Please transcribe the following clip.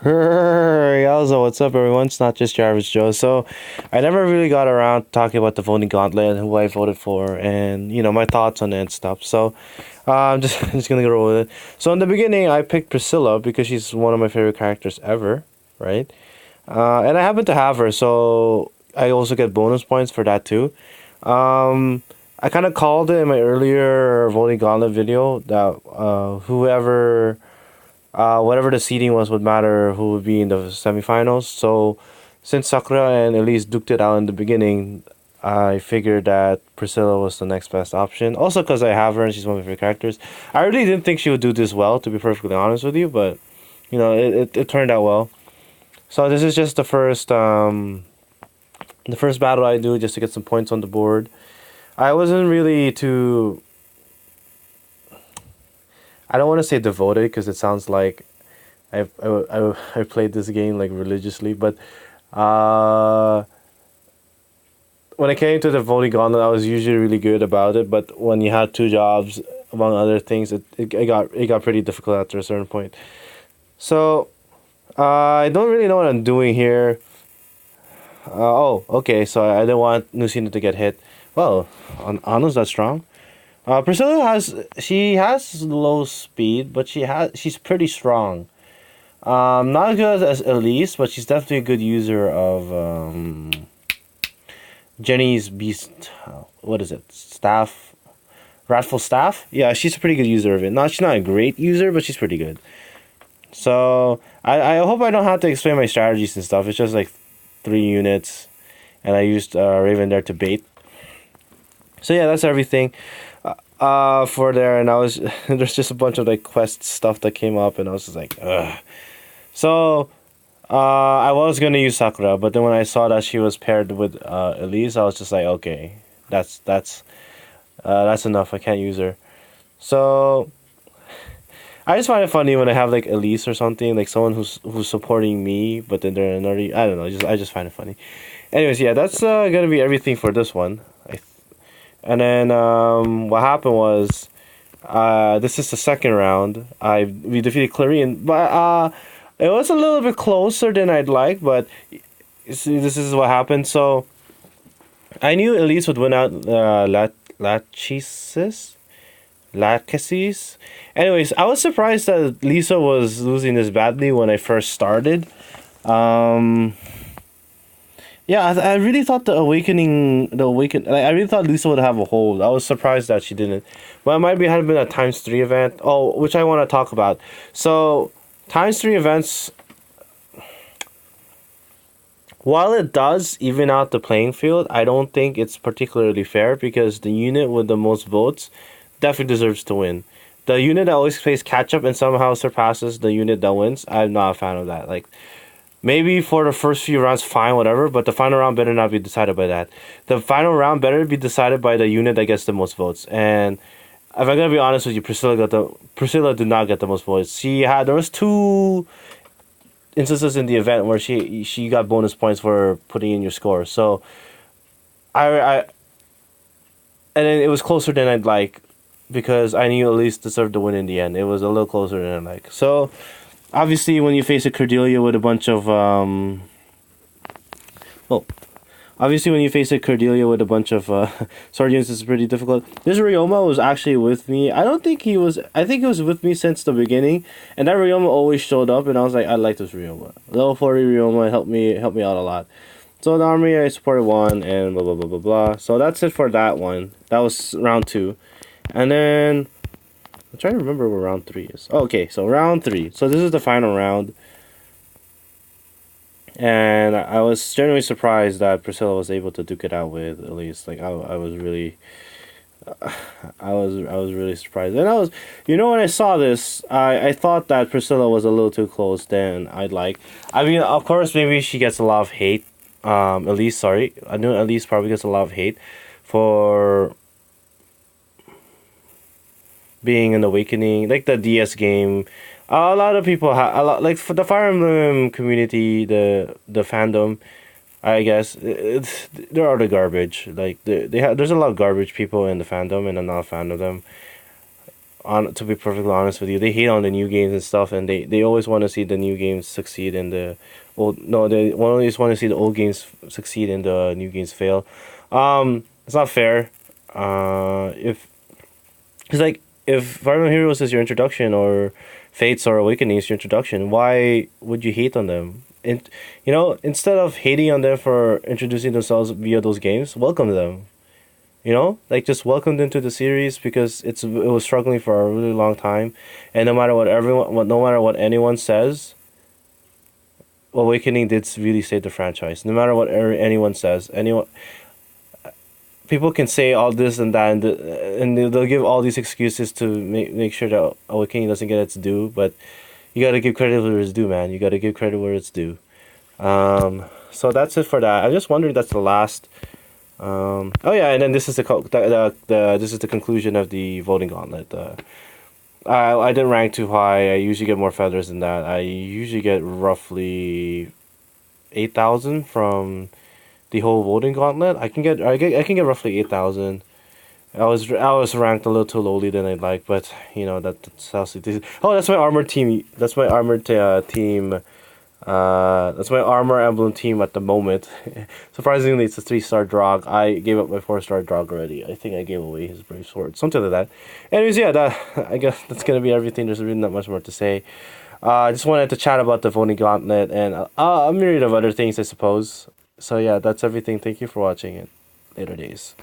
Hey, also, what's up, everyone? It's not just your average Joe. So, I never really got around talking about the voting gauntlet and who I voted for, and my thoughts on it and stuff. So, I'm just just gonna go with it. So, in the beginning, I picked Priscilla because she's one of my favorite characters ever, right? And I happen to have her, so I also get bonus points for that too. Um, I kind of called it in my earlier voting gauntlet video that whoever whatever the seeding was would matter who would be in the semifinals. So since Sakura and Elise duked it out in the beginning, I figured that Priscilla was the next best option. Also because I have her and she's one of my favorite characters. I really didn't think she would do this well, to be perfectly honest with you, but it turned out well. So this is just the first battle I do just to get some points on the board. I wasn't really too. I don't want to say devoted because it sounds like I played this game like religiously, but uh, when it came to the voting gauntlet, I was usually really good about it. But when you had two jobs, among other things, it got pretty difficult after a certain point. So I don't really know what I'm doing here. Oh, okay. So I didn't want Nusina to get hit. Well, Ana's that strong. Priscilla has low speed, but she's pretty strong. Not as good as Elise, but she's definitely a good user of Jenny's beast. What is it? Staff, Wrathful Staff. Yeah, she's a pretty good user of it. She's not a great user, but she's pretty good. So I hope I don't have to explain my strategies and stuff. It's just like 3 units, and I used Raven there to bait. So yeah, that's everything. For there, and I was there's just a bunch of like quest stuff that came up, and I was just like, ugh. So, I was gonna use Sakura, but then when I saw that she was paired with Elise, I was just like, okay, that's enough. I can't use her. So, I just find it funny when I have like Elise or something, like someone who's supporting me, but then they're another. I don't know. I just find it funny. Anyways, yeah, that's gonna be everything for this one. And then what happened was, this is the second round. We defeated Clarion, but it was a little bit closer than I'd like. But you see, this is what happened. So I knew Elise would win out Lachesis. Lachesis. Anyways, I was surprised that Lisa was losing this badly when I first started. Um, yeah, I really thought I really thought Lisa would have a hold. I was surprised that she didn't. But it might be had been a times 3 event. Oh, which I want to talk about. So, times 3 events, while it does even out the playing field, I don't think it's particularly fair because the unit with the most votes definitely deserves to win. The unit that always plays catch up and somehow surpasses the unit that wins, I'm not a fan of that. Like, maybe for the first few rounds, fine, whatever, but the final round better not be decided by that. The final round better be decided by the unit that gets the most votes. And if I'm gonna be honest with you, Priscilla did not get the most votes. There was 2 instances in the event where she got bonus points for putting in your score. So I and then it was closer than I'd like because I knew at least deserved to win in the end. It was a little closer than I'd like. So obviously, when you face a Cordelia with a bunch of well, obviously when you face a Cordelia with a bunch of sword units, it's pretty difficult. This Ryoma was actually with me. I don't think he was. I think he was with me since the beginning, and that Ryoma always showed up, and I was like, I like this Ryoma. Level 40 Ryoma helped me out a lot. So the army I supported 1 and blah blah blah blah blah. So that's it for that one. That was round 2, and then I'm trying to remember where round 3 is. Oh, okay, so round 3. So this is the final round. And I was genuinely surprised that Priscilla was able to duke it out with Elise. Like I was really I was really surprised. And when I saw this, I thought that Priscilla was a little too close than I'd like. I mean, of course maybe she gets a lot of hate. Elise, sorry. I know Elise probably gets a lot of hate for being an awakening, like the DS game. A lot of people have a lot like for the Fire Emblem community, the fandom. I guess there are the garbage. Like there's a lot of garbage people in the fandom, and I'm not a fan of them. On to be perfectly honest with you, they hate on the new games and stuff, and they always want to see the new games succeed and the old. No, they always want to see the old games succeed and the new games fail. It's not fair. If it's like if Fire Emblem Heroes is your introduction or Fates or Awakening is your introduction, why would you hate on them? And instead of hating on them for introducing themselves via those games, welcome them. Like just welcome them to the series because it was struggling for a really long time, and no matter what anyone says, Awakening did really save the franchise. No matter what anyone says, anyone people can say all this and that, and they'll give all these excuses to make sure that Awakening doesn't get its due. But you gotta give credit where it's due, man. You gotta give credit where it's due. So that's it for that. I'm just wondering that's the last. Oh yeah, and then this is this is the conclusion of the voting gauntlet. I didn't rank too high. I usually get more feathers than that. I usually get roughly 8,000 from the whole voting gauntlet. I can get roughly 8,000. I was ranked a little too lowly than I'd like, but that's how it is. Oh, that's my armored team. That's my armored team. That's my armor emblem team at the moment. Surprisingly, it's a 3-star drog. I gave up my 4-star drog already. I think I gave away his brave sword, something like that. Anyways, yeah, I guess that's gonna be everything. There's really not much more to say. I just wanted to chat about the voting gauntlet and a myriad of other things, I suppose. So yeah, that's everything. Thank you for watching it. Later days.